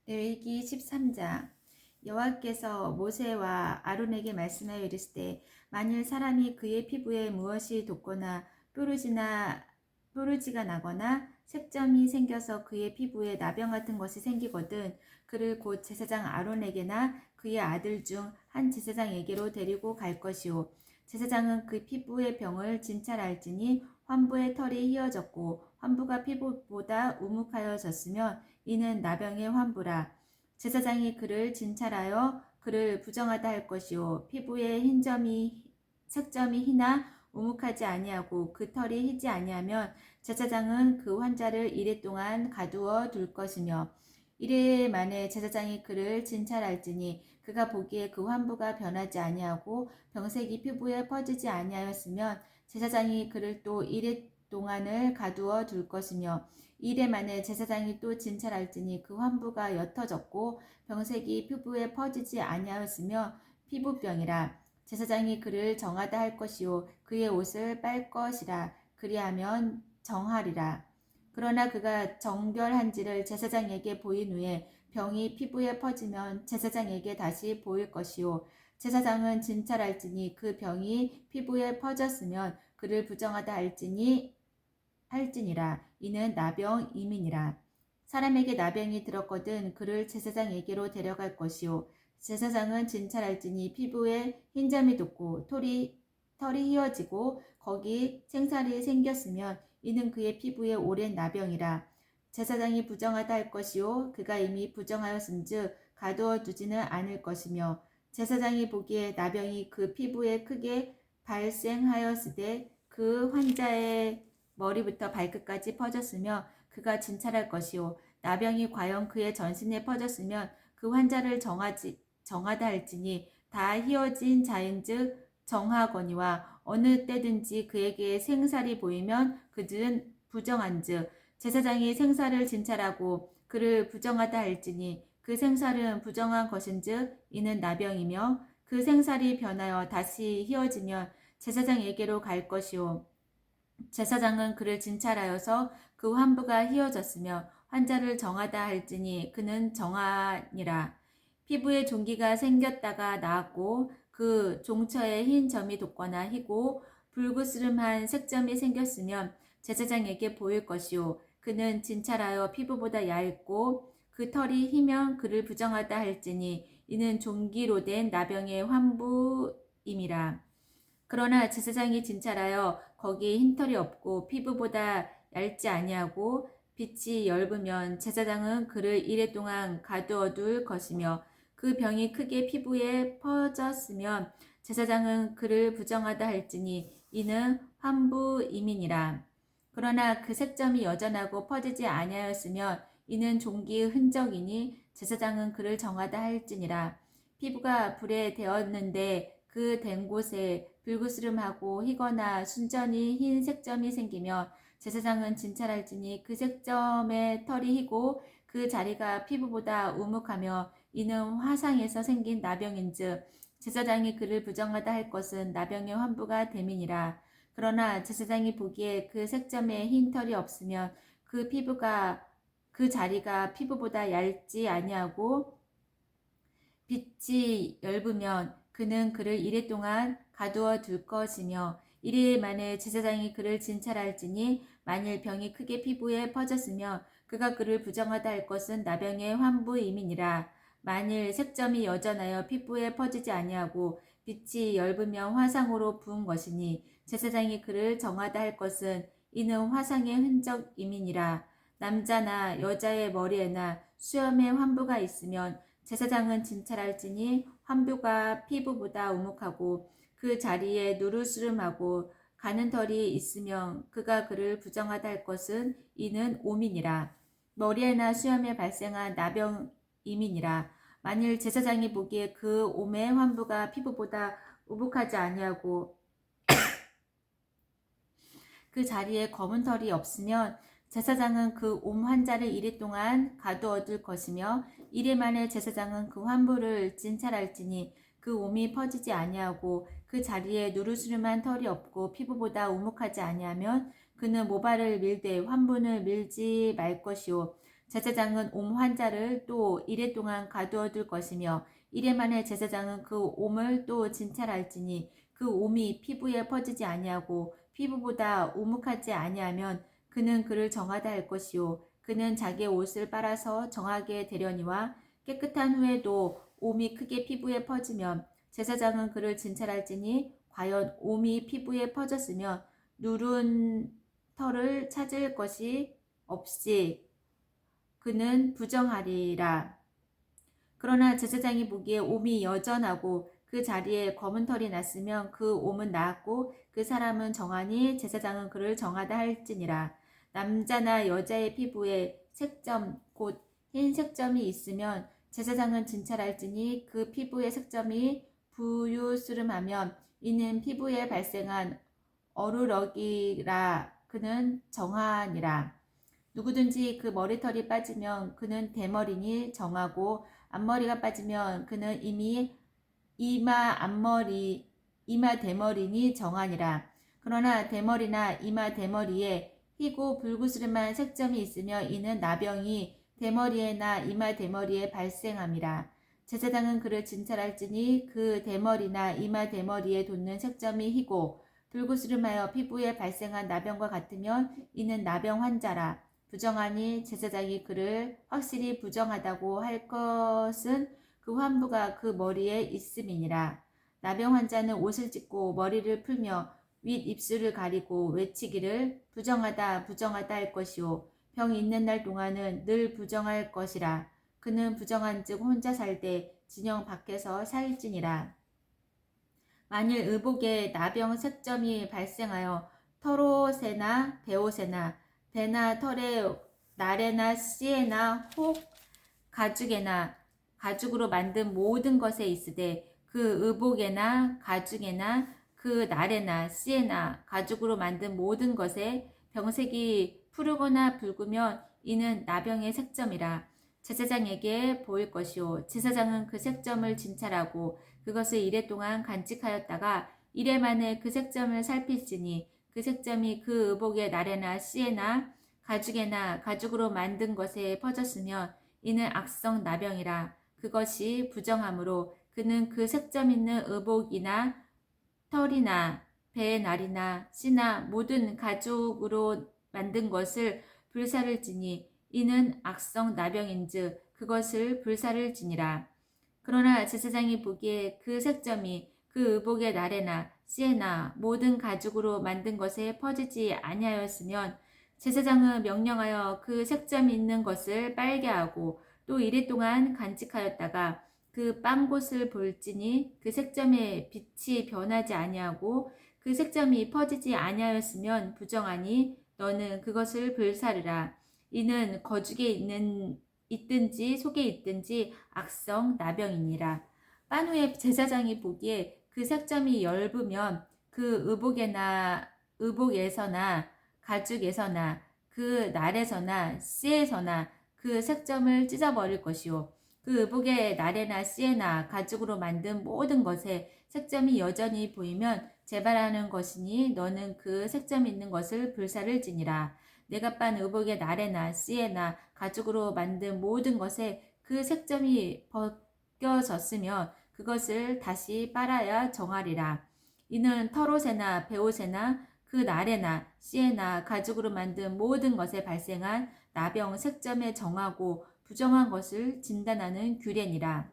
레위기 13장. 여호와께서 모세와 아론에게 말씀하여 이르시되 만일 사람이 그의 피부에 무엇이 돋거나 뾰루지가 나거나 색점이 생겨서 그의 피부에 나병 같은 것이 생기거든 그를 곧 제사장 아론에게나 그의 아들 중 한 제사장에게로 데리고 갈 것이요 제사장은 그 피부의 병을 진찰할지니 환부의 털이 휘어졌고 환부가 피부보다 우묵하여졌으면 이는 나병의 환부라. 제사장이 그를 진찰하여 그를 부정하다 할 것이요 피부에 색점이 희나 우묵하지 아니하고 그 털이 희지 아니하면 제사장은 그 환자를 이레 동안 가두어 둘 것이며 이레 만에 제사장이 그를 진찰할지니 그가 보기에 그 환부가 변하지 아니하고 병색이 피부에 퍼지지 아니하였으면 제사장이 그를 또 이레 동안을 가두어 둘 것이며 이레 만에 제사장이 또 진찰할지니 그 환부가 옅어졌고 병색이 피부에 퍼지지 아니하였으며 피부병이라. 제사장이 그를 정하다 할 것이요 그의 옷을 빨 것이라. 그리하면 정하리라. 그러나 그가 정결한지를 제사장에게 보인 후에 병이 피부에 퍼지면 제사장에게 다시 보일 것이요 제사장은 진찰할지니 그 병이 피부에 퍼졌으면 그를 부정하다 할지니라. 이는 나병임이니라. 사람에게 나병이 들었거든 그를 제사장에게로 데려갈 것이요 제사장은 진찰할지니 피부에 흰점이 돋고 털이 휘어지고 거기 생살이 생겼으면 이는 그의 피부에 오랜 나병이라. 제사장이 부정하다 할 것이요 그가 이미 부정하였은즉 가두어 두지는 않을 것이며 제사장이 보기에 나병이 그 피부에 크게 발생하였으되 그 환자의 머리부터 발끝까지 퍼졌으며 그가 진찰할 것이요 나병이 과연 그의 전신에 퍼졌으면 그 환자를 정하다 할지니 다 휘어진 자인즉 정하거니와 어느 때든지 그에게 생살이 보이면 그들은 부정한즉 제사장이 생살을 진찰하고 그를 부정하다 할지니 그 생살은 부정한 것인즉 이는 나병이며 그 생살이 변하여 다시 휘어지면 제사장에게로 갈 것이요 제사장은 그를 진찰하여서 그 환부가 휘어졌으며 환자를 정하다 할지니 그는 정하니라. 피부에 종기가 생겼다가 나았고 그 종처에 흰 점이 돋거나 희고 불그스름한 색점이 생겼으면 제사장에게 보일 것이요 그는 진찰하여 피부보다 얇고 그 털이 희면 그를 부정하다 할지니 이는 종기로 된 나병의 환부임이라. 그러나 제사장이 진찰하여 거기 흰털이 없고 피부보다 얇지 아니하고 빛이 엷으면 제사장은 그를 이레 동안 가두어 둘 것이며 그 병이 크게 피부에 퍼졌으면 제사장은 그를 부정하다 할지니 이는 환부임이니라. 그러나 그 색점이 여전하고 퍼지지 아니하였으면 이는 종기의 흔적이니 제사장은 그를 정하다 할지니라. 피부가 불에 데었는데 그 된 곳에 불그스름하고 희거나 순전히 흰 색점이 생기며 제사장은 진찰할지니 그 색점의 털이 희고 그 자리가 피부보다 우묵하며 이는 화상에서 생긴 나병인즉 제사장이 그를 부정하다 할 것은 나병의 환부가 됨이니라. 그러나 제사장이 보기에 그 색점에 흰 털이 없으면 그 자리가 피부보다 얇지 아니하고 빛이 엷으면 그는 그를 이레 동안 가두어 둘 것이며 이레 만에 제사장이 그를 진찰할지니 만일 병이 크게 피부에 퍼졌으며 그가 그를 부정하다 할 것은 나병의 환부임이니라. 만일 색점이 여전하여 피부에 퍼지지 아니하고 빛이 엷으면 화상으로 부은 것이니 제사장이 그를 정하다 할 것은 이는 화상의 흔적임이니라. 남자나 여자의 머리에나 수염에 환부가 있으면 제사장은 진찰할지니 환부가 피부보다 우묵하고 그 자리에 누르스름하고 가는 털이 있으면 그가 그를 부정하다 할 것은 이는 오민이라. 머리에나 수염에 발생한 나병임이니라. 만일 제사장이 보기에 그 옴의 환부가 피부보다 우묵하지 아니하고 그 자리에 검은 털이 없으면 제사장은 그 옴 환자를 이레 동안 가두어 둘 것이며 이레 만에 제사장은 그 환부를 진찰할지니 그 옴이 퍼지지 아니하고 그 자리에 누르스름한 털이 없고 피부보다 우묵하지 아니하면 그는 모발을 밀되 환부는 밀지 말 것이요 제사장은 옴 환자를 또 이레 동안 가두어 둘 것이며 이레 만에 제사장은 그 옴을 또 진찰할지니 그 옴이 피부에 퍼지지 아니하고 피부보다 오묵하지 아니하면 그는 그를 정하다 할 것이요 그는 자기의 옷을 빨아서 정하게 되려니와 깨끗한 후에도 옴이 크게 피부에 퍼지면 제사장은 그를 진찰할지니 과연 옴이 피부에 퍼졌으며 누른 털을 찾을 것이 없이 그는 부정하리라. 그러나 제사장이 보기에 옴이 여전하고 그 자리에 검은 털이 났으면 그 옴은 나았고 그 사람은 정하니 제사장은 그를 정하다 할지니라. 남자나 여자의 피부에 색점 곧 흰 색점이 있으면 제사장은 진찰할지니 그 피부의 색점이 부유스름하면 이는 피부에 발생한 어루러기라 그는 정하니라. 누구든지 그 머리털이 빠지면 그는 대머리니 정하고 앞머리가 빠지면 그는 이미 이마 대머리니 정하니라. 그러나 대머리나 이마 대머리에 희고 불구스름한 색점이 있으며 이는 나병이 대머리에나 이마 대머리에 발생함이라. 제사장은 그를 진찰할지니 그 대머리나 이마 대머리에 돋는 색점이 희고 불구스름하여 피부에 발생한 나병과 같으면 이는 나병 환자라. 부정하니 제사장이 그를 확실히 부정하다고 할 것은 그 환부가 그 머리에 있음이니라. 나병 환자는 옷을 찢고 머리를 풀며 윗 입술을 가리고 외치기를 부정하다 부정하다 할 것이요 병이 있는 날 동안은 늘 부정할 것이라. 그는 부정한즉 혼자 살 때 진영 밖에서 살지니라. 만일 의복에 나병 색점이 발생하여 털옷에나 베옷에나 배나 털에 나래나 씨에나 혹 가죽에나 가죽으로 만든 모든 것에 있으되 그 의복에나 가죽에나 그 나래나 씨에나 가죽으로 만든 모든 것에 병색이 푸르거나 붉으면 이는 나병의 색점이라. 제사장에게 보일 것이요 제사장은 그 색점을 진찰하고 그것을 이레 동안 간직하였다가 이레 만에 그 색점을 살필지니 그 색점이 그 의복의 나래나 씨에나 가죽에나 가죽으로 만든 것에 퍼졌으면 이는 악성 나병이라. 그것이 부정함으로 그는 그 색점 있는 의복이나 털이나 배의 날이나 씨나 모든 가죽으로 만든 것을 불사를 지니 이는 악성 나병인즉 그것을 불사를 지니라. 그러나 제사장이 보기에 그 색점이 그 의복의 나래나 씨에나 모든 가죽으로 만든 것에 퍼지지 아니하였으면 제사장은 명령하여 그 색점이 있는 것을 빨게 하고 또 이리 동안 간직하였다가 그 빤 곳을 볼지니 그 색점의 빛이 변하지 아니하고 그 색점이 퍼지지 아니하였으면 부정하니 너는 그것을 불사르라. 이는 거죽에 있든지 속에 있든지 악성 나병이니라. 빤 후에 제사장이 보기에 그 색점이 엷으면 그 의복에서나 가죽에서나 그 날에서나 씨에서나 그 색점을 찢어버릴 것이요 그 의복의 나래나 씨에나 가죽으로 만든 모든 것에 색점이 여전히 보이면 재발하는 것이니 너는 그 색점 있는 것을 불사를 지니라. 내가 빤 의복의 나래나 씨에나 가죽으로 만든 모든 것에 그 색점이 벗겨졌으면 그것을 다시 빨아야 정하리라. 이는 털옷에나 베옷에나 그 나래나 씨에나 가죽으로 만든 모든 것에 발생한 나병 색점에 정하고 부정한 것을 진단하는 규례니라.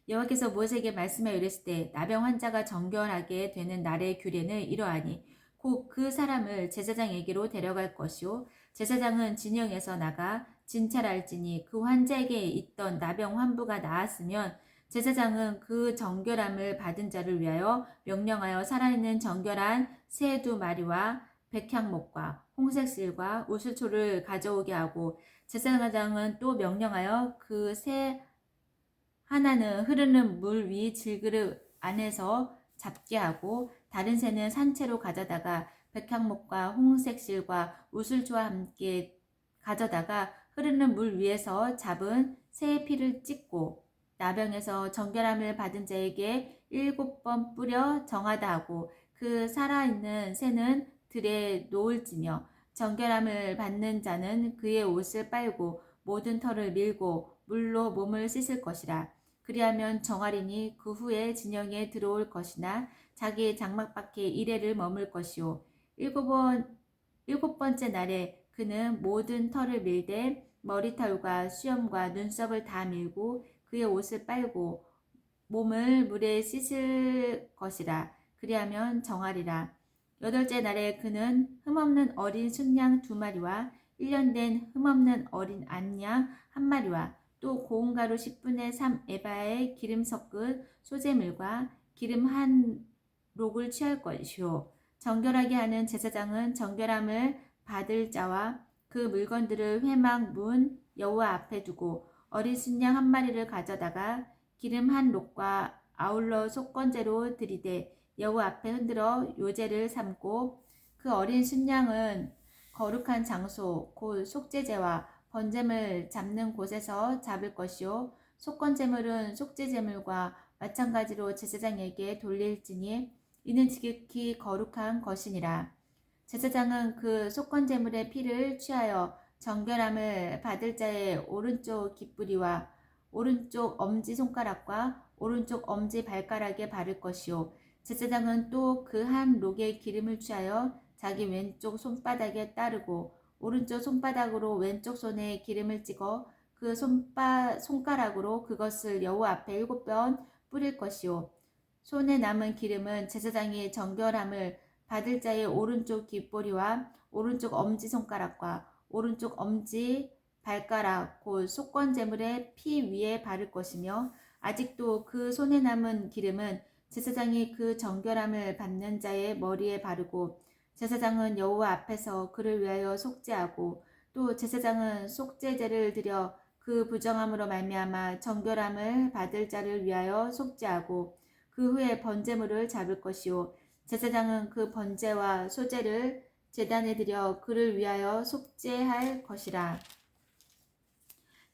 여호와께서 모세에게 말씀하여 이르실 때 나병 환자가 정결하게 되는 날의 규례는 이러하니 곧 그 사람을 제사장에게로 데려갈 것이요 제사장은 진영에서 나가 진찰할지니 그 환자에게 있던 나병 환부가 나았으면 제사장은 그 정결함을 받은 자를 위하여 명령하여 살아있는 정결한 새 2마리와 백향목과 홍색실과 우슬초를 가져오게 하고 제사장은 또 명령하여 그 새 하나는 흐르는 물 위 질그릇 안에서 잡게 하고 다른 새는 산채로 가져다가 백향목과 홍색실과 우슬초와 함께 가져다가 흐르는 물 위에서 잡은 새의 피를 찍고 나병에서 정결함을 받은 자에게 7번 뿌려 정하다 하고 그 살아있는 새는 들에 놓을지며 정결함을 받는 자는 그의 옷을 빨고 모든 털을 밀고 물로 몸을 씻을 것이라. 그리하면 정하리니 그 후에 진영에 들어올 것이나 자기 장막 밖에 이레를 머물 것이요. 일곱 번째 날에 그는 모든 털을 밀되 머리털과 수염과 눈썹을 다 밀고 그의 옷을 빨고 몸을 물에 씻을 것이라. 그리하면 정하리라. 여덟째 날에 그는 흠없는 어린 순양 2마리와 1년 된 흠없는 어린 암양 1마리와 또 고운 가루 10분의 3 에바의 기름 섞은 소재물과 기름 한 록을 취할 것이요. 정결하게 하는 제사장은 정결함을 받을 자와 그 물건들을 회막 문 여호와 앞에 두고 어린 순양 1마리를 가져다가 기름 한 록과 아울러 속건제로 들이되 여호와 앞에 흔들어 요제를 삼고 그 어린 순양은 거룩한 장소 곧 속죄제와 번제물 잡는 곳에서 잡을 것이요 속건제물은 속죄제물과 마찬가지로 제사장에게 돌릴지니 이는 지극히 거룩한 것이니라. 제사장은 그 속건제물의 피를 취하여 정결함을 받을 자의 오른쪽 깃뿌리와 오른쪽 엄지손가락과 오른쪽 엄지발가락에 바를 것이요. 제사장은 또 그 한 록의 기름을 취하여 자기 왼쪽 손바닥에 따르고 오른쪽 손바닥으로 왼쪽 손에 기름을 찍어 그 손가락으로 그것을 여호와 앞에 7번 뿌릴 것이요. 손에 남은 기름은 제사장이 정결함을 받을 자의 오른쪽 귓보리와 오른쪽 엄지손가락과 오른쪽 엄지 발가락 곧 속건제물의 피 위에 바를 것이며 아직도 그 손에 남은 기름은 제사장이 그 정결함을 받는 자의 머리에 바르고 제사장은 여호와 앞에서 그를 위하여 속죄하고 또 제사장은 속죄제를 드려 그 부정함으로 말미암아 정결함을 받을 자를 위하여 속죄하고 그 후에 번제물을 잡을 것이요 제사장은 그 번제와 소제를 제단에 드려 그를 위하여 속죄할 것이라.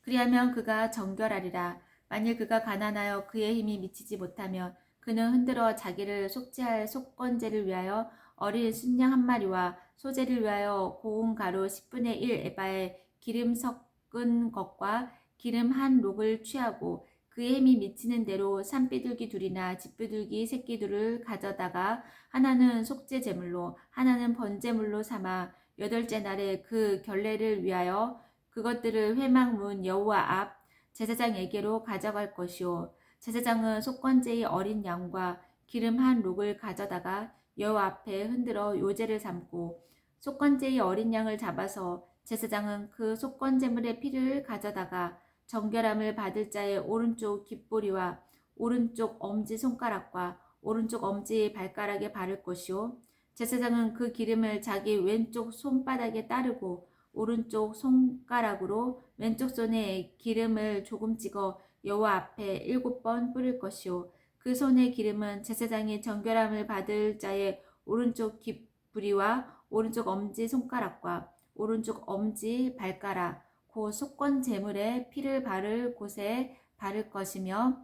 그리하면 그가 정결하리라. 만일 그가 가난하여 그의 힘이 미치지 못하면 그는 흔들어 자기를 속죄할 속건제를 위하여 어린 순양 1마리와 소제를 위하여 고운 가루 10분의 1 에바에 기름 섞은 것과 기름 한 록을 취하고 그의 힘이 미치는 대로 산비둘기 2이나 집비둘기 새끼 2를 가져다가 하나는 속죄 제물로 하나는 번제물로 삼아 여덟째 날에 그 결례를 위하여 그것들을 회막문 여호와 앞 제사장에게로 가져갈 것이요 제사장은 속건제의 어린 양과 기름 한 록을 가져다가 여호와 앞에 흔들어 요제를 삼고 속건제의 어린 양을 잡아서 제사장은 그 속건제물의 피를 가져다가 정결함을 받을 자의 오른쪽 깃보리와 오른쪽 엄지 손가락과 오른쪽 엄지 발가락에 바를 것이요 제사장은 그 기름을 자기 왼쪽 손바닥에 따르고 오른쪽 손가락으로 왼쪽 손에 기름을 조금 찍어 여호와 앞에 7번 뿌릴 것이요 그 손의 기름은 제사장이 정결함을 받을 자의 오른쪽 깃부리와 오른쪽 엄지 손가락과 오른쪽 엄지 발가락 그 속건 제물에 피를 바를 곳에 바를 것이며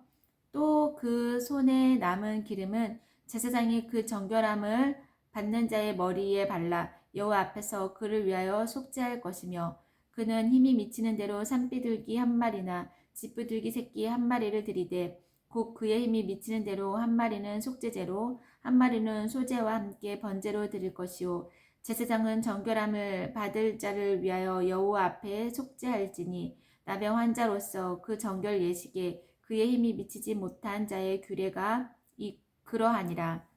또 그 손에 남은 기름은 제사장이 그 정결함을 받는 자의 머리에 발라 여호와 앞에서 그를 위하여 속죄할 것이며 그는 힘이 미치는 대로 산비둘기 1마리나 집비둘기 새끼 1마리를 들이되 곧 그의 힘이 미치는 대로 1마리는 속죄제로 1마리는 소제와 함께 번제로 드릴 것이요 제사장은 정결함을 받을 자를 위하여 여호와 앞에 속죄할지니 나병 환자로서 그 정결 예식에 그의 힘이 미치지 못한 자의 규례가 그러하니라.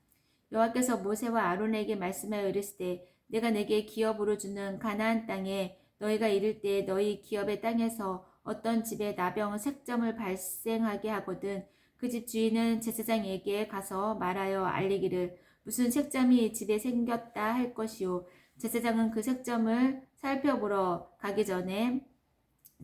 여호와께서 모세와 아론에게 말씀하여 이르시되 내가 내게 기업으로 주는 가나안 땅에 너희가 이를 때 너희 기업의 땅에서 어떤 집에 나병 색점을 발생하게 하거든 그 집 주인은 제사장에게 가서 말하여 알리기를 무슨 색점이 집에 생겼다 할 것이요 제사장은 그 색점을 살펴보러 가기 전에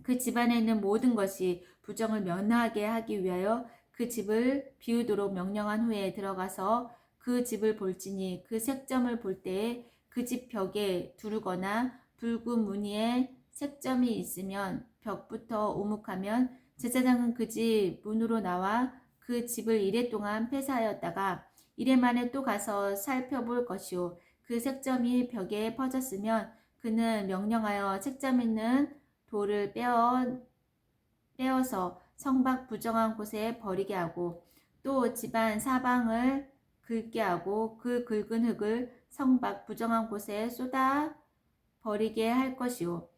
그 집안에 있는 모든 것이 부정을 면하게 하기 위하여 그 집을 비우도록 명령한 후에 들어가서 그 집을 볼지니 그 색점을 볼 때에 그 집 벽에 두르거나 붉은 무늬에 색점이 있으면 벽부터 오목하면 제사장은 그 집 문으로 나와 그 집을 이래 동안 폐사하였다가 이래 만에 또 가서 살펴볼 것이요 그 색점이 벽에 퍼졌으면 그는 명령하여 책점 있는 돌을 빼어서 성밖 부정한 곳에 버리게 하고 또 집안 사방을 긁게 하고 그 긁은 흙을 성밖 부정한 곳에 쏟아 버리게 할 것이요.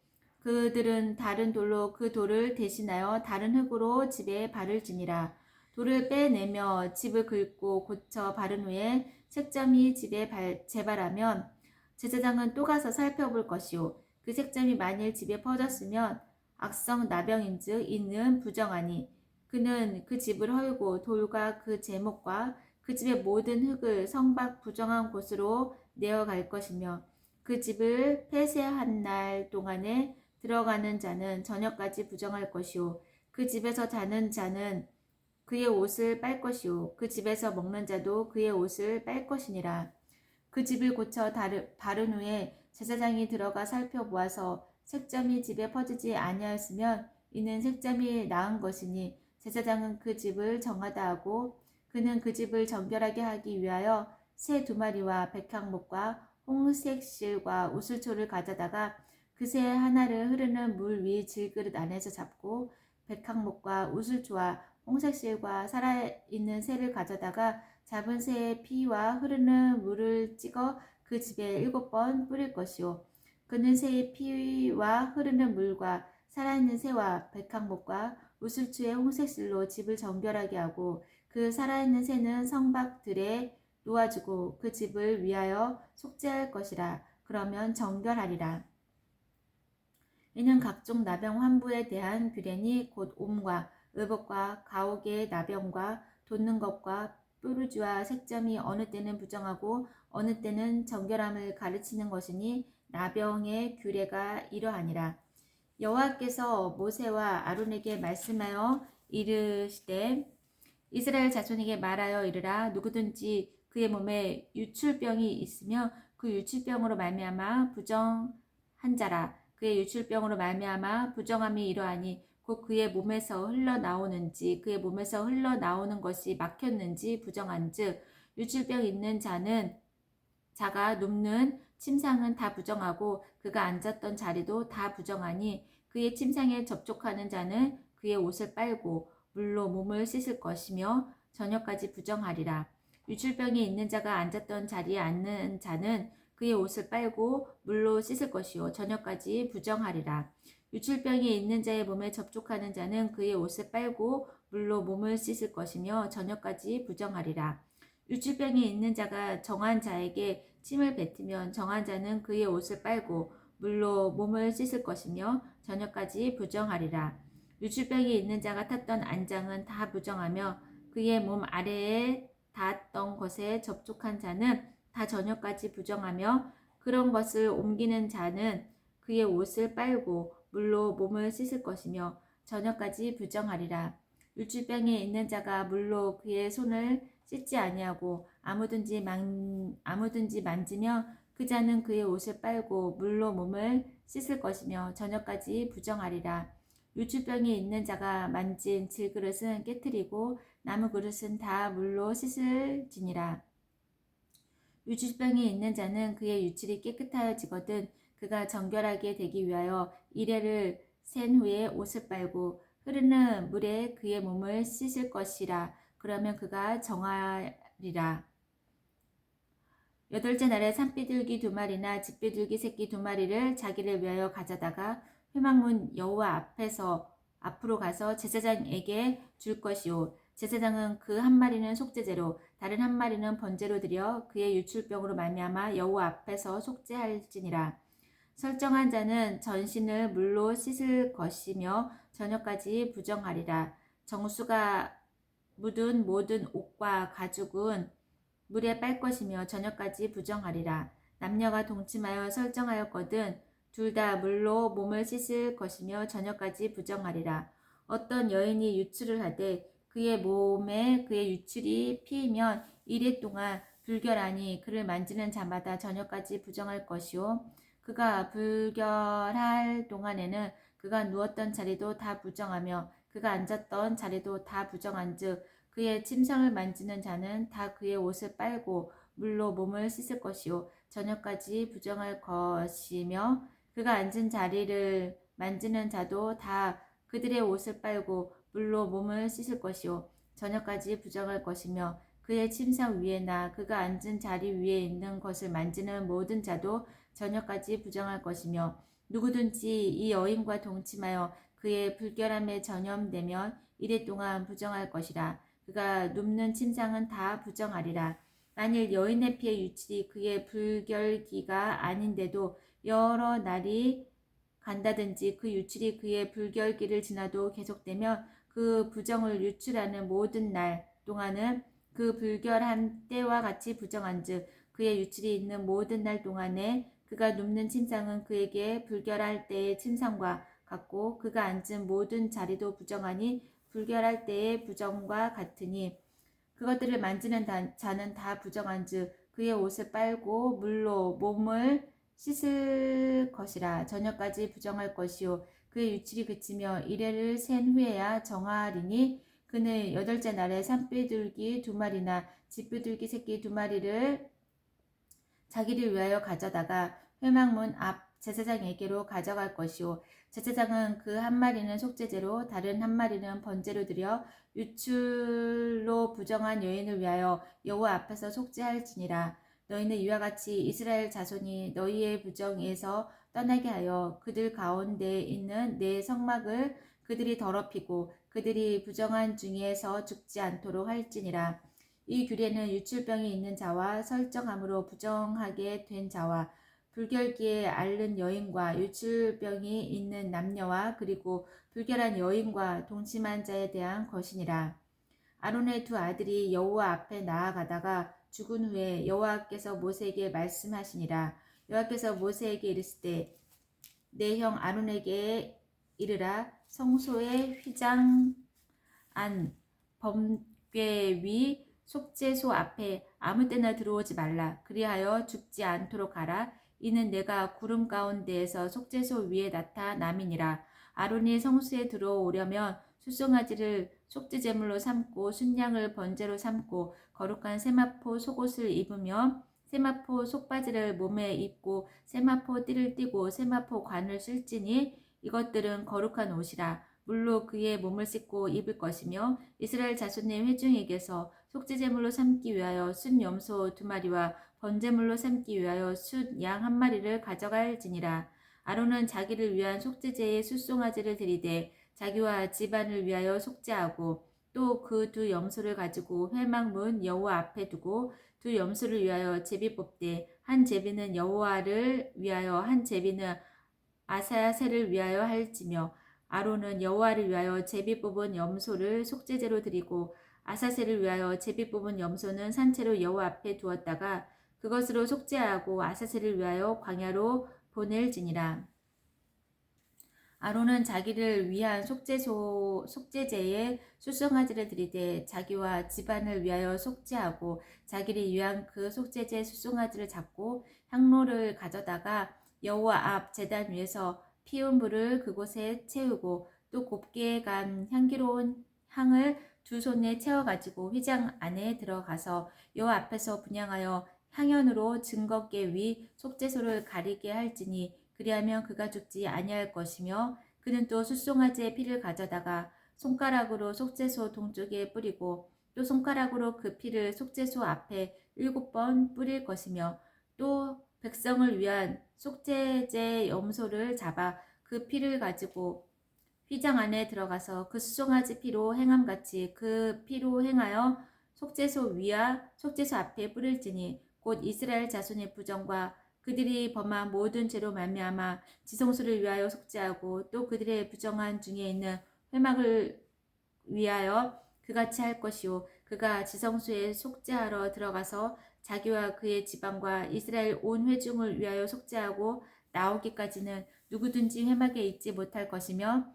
그들은 다른 돌로 그 돌을 대신하여 다른 흙으로 집에 발을 지니라. 돌을 빼내며 집을 긁고 고쳐 바른 후에 색점이 집에 재발하면 제사장은 또 가서 살펴볼 것이요. 그 색점이 만일 집에 퍼졌으면 악성 나병인즉 이는 부정하니 그는 그 집을 헐고 돌과 그 제목과 그 집의 모든 흙을 성밖 부정한 곳으로 내어갈 것이며 그 집을 폐쇄한 날 동안에 들어가는 자는 저녁까지 부정할 것이요 그 집에서 자는 자는 그의 옷을 빨 것이요 그 집에서 먹는 자도 그의 옷을 빨 것이니라. 그 집을 고쳐 바른 후에 제사장이 들어가 살펴보아서 색점이 집에 퍼지지 아니하였으면 이는 색점이 나은 것이니 제사장은 그 집을 정하다 하고 그는 그 집을 정결하게 하기 위하여 새 2마리와 백향목과 홍색 실과 우슬초를 가져다가 그 새 하나를 흐르는 물 위 질그릇 안에서 잡고 백향목과 우슬초와 홍색 실과 살아있는 새를 가져다가 잡은 새의 피와 흐르는 물을 찍어 그 집에 7번 뿌릴 것이요. 그는 새의 피와 흐르는 물과 살아있는 새와 백향목과 우슬초의 홍색실로 집을 정결하게 하고 그 살아있는 새는 성밖들에 놓아주고 그 집을 위하여 속죄할 것이라. 그러면 정결하리라. 이는 각종 나병 환부에 대한 규례니 곧 옴과 의복과 가옥의 나병과 돋는 것과 뾰루지와 색점이 어느 때는 부정하고 어느 때는 정결함을 가르치는 것이니 나병의 규례가 이러하니라. 여호와께서 모세와 아론에게 말씀하여 이르시되 이스라엘 자손에게 말하여 이르라. 누구든지 그의 몸에 유출병이 있으며 그 유출병으로 말미암아 부정한 자라. 그의 유출병으로 말미암아 부정함이 이러하니 곧 그의 몸에서 흘러나오는지 그의 몸에서 흘러나오는 것이 막혔는지 부정한즉 유출병 있는 자가 눕는 침상은 다 부정하고 그가 앉았던 자리도 다 부정하니 그의 침상에 접촉하는 자는 그의 옷을 빨고 물로 몸을 씻을 것이며 저녁까지 부정하리라. 유출병이 있는 자가 앉았던 자리에 앉는 자는 그의 옷을 빨고 물로 씻을 것이요 저녁까지 부정하리라. 유출병이 있는 자의 몸에 접촉하는 자는 그의 옷을 빨고 물로 몸을 씻을 것이며 저녁까지 부정하리라. 유출병이 있는 자가 정한 자에게 침을 뱉으면 정한 자는 그의 옷을 빨고 물로 몸을 씻을 것이며 저녁까지 부정하리라. 유출병이 있는 자가 탔던 안장은 다 부정하며 그의 몸 아래에 닿았던 것에 접촉한 자는 다 저녁까지 부정하며 그런 것을 옮기는 자는 그의 옷을 빨고 물로 몸을 씻을 것이며 저녁까지 부정하리라. 유출병이 있는 자가 물로 그의 손을 씻지 아니하고 아무든지 만지며 그 자는 그의 옷을 빨고 물로 몸을 씻을 것이며 저녁까지 부정하리라. 유출병이 있는 자가 만진 질그릇은 깨뜨리고 나무 그릇은 다 물로 씻을지니라. 유출병이 있는 자는 그의 유출이 깨끗하여지거든 그가 정결하게 되기 위하여 이레를 센 후에 옷을 빨고 흐르는 물에 그의 몸을 씻을 것이라. 그러면 그가 정하리라. 8째 날에 산비둘기 2마리나 집비둘기 새끼 2마리를 자기를 위하여 가져다가 회막문 여호와 앞으로 가서 제사장에게 줄 것이요 제사장은 그 한 마리는 속죄제로 다른 한 마리는 번제로 드려 그의 유출병으로 말미암아 여호와 앞에서 속죄할지니라. 설정한 자는 전신을 물로 씻을 것이며 저녁까지 부정하리라. 정수가 묻은 모든 옷과 가죽은 물에 빨 것이며 저녁까지 부정하리라. 남녀가 동침하여 설정하였거든 둘 다 물로 몸을 씻을 것이며 저녁까지 부정하리라. 어떤 여인이 유출을 하되 그의 몸에 그의 유출이 피이면 이래 동안 불결하니 그를 만지는 자마다 저녁까지 부정할 것이요 그가 불결할 동안에는 그가 누웠던 자리도 다 부정하며 그가 앉았던 자리도 다 부정한즉 그의 침상을 만지는 자는 다 그의 옷을 빨고 물로 몸을 씻을 것이요 저녁까지 부정할 것이며 그가 앉은 자리를 만지는 자도 다 그들의 옷을 빨고 물로 몸을 씻을 것이요 저녁까지 부정할 것이며 그의 침상 위에나 그가 앉은 자리 위에 있는 것을 만지는 모든 자도 저녁까지 부정할 것이며 누구든지 이 여인과 동침하여 그의 불결함에 전염되면 이래 동안 부정할 것이라. 그가 눕는 침상은 다 부정하리라. 만일 여인의 피의 유출이 그의 불결기가 아닌데도 여러 날이 간다든지 그 유출이 그의 불결기를 지나도 계속되면 그 부정을 유출하는 모든 날 동안은 그 불결한 때와 같이 부정한즉 그의 유출이 있는 모든 날 동안에 그가 눕는 침상은 그에게 불결할 때의 침상과 같고 그가 앉은 모든 자리도 부정하니 불결할 때의 부정과 같으니 그것들을 만지는 자는 다 부정한즉 그의 옷을 빨고 물로 몸을 씻을 것이라. 저녁까지 부정할 것이요 그의 유출이 그치며 이래를 센 후에야 정하리니 그는 여덟째 날에 산비둘기 2마리나 집비둘기 새끼 2마리를 자기를 위하여 가져다가 회막문 앞 제사장에게로 가져갈 것이요 제사장은 그 한 마리는 속죄제로 다른 한 마리는 번제로 드려 유출로 부정한 여인을 위하여 여호와 앞에서 속죄할지니라. 너희는 이와 같이 이스라엘 자손이 너희의 부정에서 떠나게 하여 그들 가운데 있는 내 성막을 그들이 더럽히고 그들이 부정한 중에서 죽지 않도록 할지니라. 이 규례는 유출병이 있는 자와 설정함으로 부정하게 된 자와 불결기에 앓는 여인과 유출병이 있는 남녀와 그리고 불결한 여인과 동침한 자에 대한 것이니라. 아론의 2 아들이 여호와 앞에 나아가다가 죽은 후에 여호와께서 모세에게 말씀하시니라. 여호와께서 모세에게 이르시되 내 형 아론에게 이르라. 성소의 휘장 안 범궤 위 속죄소 앞에 아무 때나 들어오지 말라. 그리하여 죽지 않도록 하라. 이는 내가 구름 가운데에서 속죄소 위에 나타남이니라. 아론이 성소에 들어오려면 숫송아지를 속죄제물로 삼고 순양을 번제로 삼고 거룩한 세마포 속옷을 입으며 세마포 속바지를 몸에 입고 세마포 띠를 띠고 세마포 관을 쓸지니 이것들은 거룩한 옷이라. 물로 그의 몸을 씻고 입을 것이며 이스라엘 자손의 회중에게서 속죄제물로 삼기 위하여 순 염소 2마리와 번제물로 삼기 위하여 순 양 1마리를 가져갈지니라. 아론은 자기를 위한 속죄제의 숫송아지를 들이되 자기와 집안을 위하여 속죄하고 또 그 2 염소를 가지고 회막문 여호와 앞에 두고 2 염소를 위하여 제비 뽑되 한 제비는 여호와를 위하여 한 제비는 아사셀을 위하여 할지며 아론은 여호와를 위하여 제비 뽑은 염소를 속죄제로 드리고 아사셀을 위하여 제비 뽑은 염소는 산채로 여호와 앞에 두었다가 그것으로 속죄하고 아사셀을 위하여 광야로 보낼지니라. 아론은 자기를 위한 속죄제에 숫송아지를 드리되 자기와 집안을 위하여 속죄하고 자기를 위한 그 속죄제 숫송아지를 잡고 향로를 가져다가 여호와 앞 제단 위에서 피운 불을 그곳에 채우고 또 곱게 간 향기로운 향을 2 손에 채워가지고 휘장 안에 들어가서 여호와 앞에서 분향하여 향연으로 증거궤 위 속죄소를 가리게 할지니 그리하면 그가 죽지 아니할 것이며 그는 또 숫송아지의 피를 가져다가 손가락으로 속죄소 동쪽에 뿌리고 또 손가락으로 그 피를 속죄소 앞에 7번 뿌릴 것이며 또 백성을 위한 속죄제 염소를 잡아 그 피를 가지고 휘장 안에 들어가서 그 숫송아지 피로 행함같이 그 피로 행하여 속죄소 위와 속죄소 앞에 뿌릴지니 곧 이스라엘 자손의 부정과 그들이 범한 모든 죄로 말미암아 지성소를 위하여 속죄하고 또 그들의 부정한 중에 있는 회막을 위하여 그같이 할 것이요 그가 지성소에 속죄하러 들어가서 자기와 그의 지방과 이스라엘 온 회중을 위하여 속죄하고 나오기까지는 누구든지 회막에 있지 못할 것이며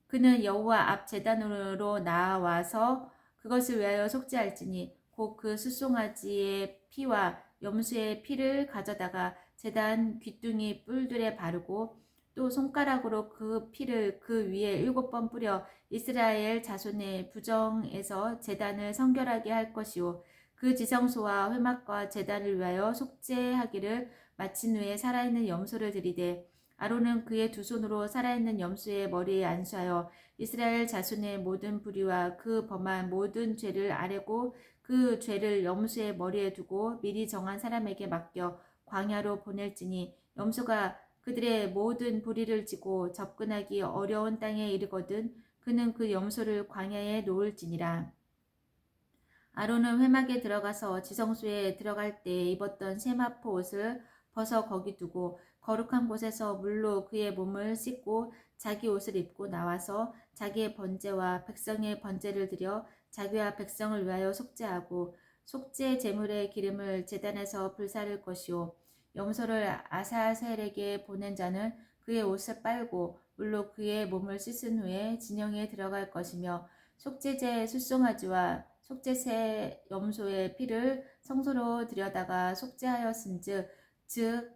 그는 여호와 앞 제단으로 나와서 그것을 위하여 속죄할지니 곧 그 숫송아지의 피와 염소의 피를 가져다가 제단 귀퉁이 뿔들에 바르고 또 손가락으로 그 피를 그 위에 7번 뿌려 이스라엘 자손의 부정에서 제단을 성결하게 할 것이요 그 지성소와 회막과 제단을 위하여 속죄하기를 마친 후에 살아있는 염소를 드리되 아론은 그의 두 손으로 살아있는 염소의 머리에 안수하여 이스라엘 자손의 모든 불의와 그 범한 모든 죄를 아뢰고 그 죄를 염소의 머리에 두고 미리 정한 사람에게 맡겨 광야로 보낼지니 염소가 그들의 모든 불의를 지고 접근하기 어려운 땅에 이르거든 그는 그 염소를 광야에 놓을지니라. 아론은 회막에 들어가서 지성소에 들어갈 때 입었던 세마포 옷을 벗어 거기 두고 거룩한 곳에서 물로 그의 몸을 씻고 자기 옷을 입고 나와서 자기의 번제와 백성의 번제를 드려 자기와 백성을 위하여 속죄하고 속죄 제물의 기름을 제단에서 불사를 것이요 염소를 아사셀에게 보낸 자는 그의 옷을 빨고 물로 그의 몸을 씻은 후에 진영에 들어갈 것이며 속죄제 숫송아지와 속죄새 염소의 피를 성소로 들여다가 속죄하였은즉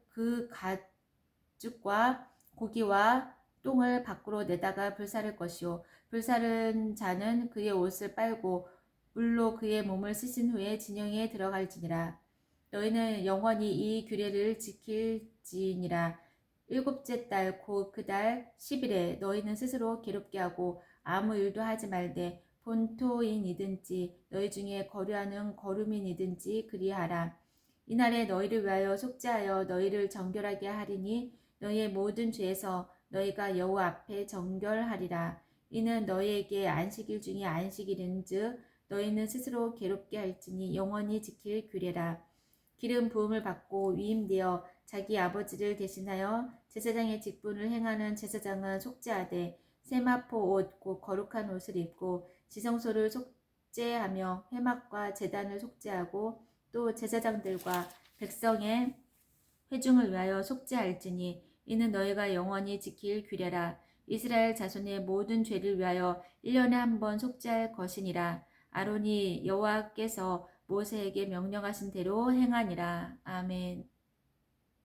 그 가죽과 고기와 똥을 밖으로 내다가 불사를 것이요 불사른 자는 그의 옷을 빨고 물로 그의 몸을 씻은 후에 진영에 들어갈지니라. 너희는 영원히 이 규례를 지킬지니라. 일곱째 달 곧 그 달 10일에 너희는 스스로 괴롭게 하고 아무 일도 하지 말되 본토인이든지 너희 중에 거류하는 거류민이든지 그리하라. 이날에 너희를 위하여 속죄하여 너희를 정결하게 하리니 너희의 모든 죄에서 너희가 여호와 앞에 정결하리라. 이는 너희에게 안식일 중에 안식일인즉 너희는 스스로 괴롭게 할지니 영원히 지킬 규례라. 기름 부음을 받고 위임되어 자기 아버지를 대신하여 제사장의 직분을 행하는 제사장은 속죄하되 세마포 옷 곧 거룩한 옷을 입고 지성소를 속죄하며 회막과 제단을 속죄하고 또 제사장들과 백성의 회중을 위하여 속죄할지니 이는 너희가 영원히 지킬 규례라. 이스라엘 자손의 모든 죄를 위하여 1년에 한 번 속죄할 것이니라. 아론이 여호와께서 모세에게 명령하신 대로 행하니라. 아멘.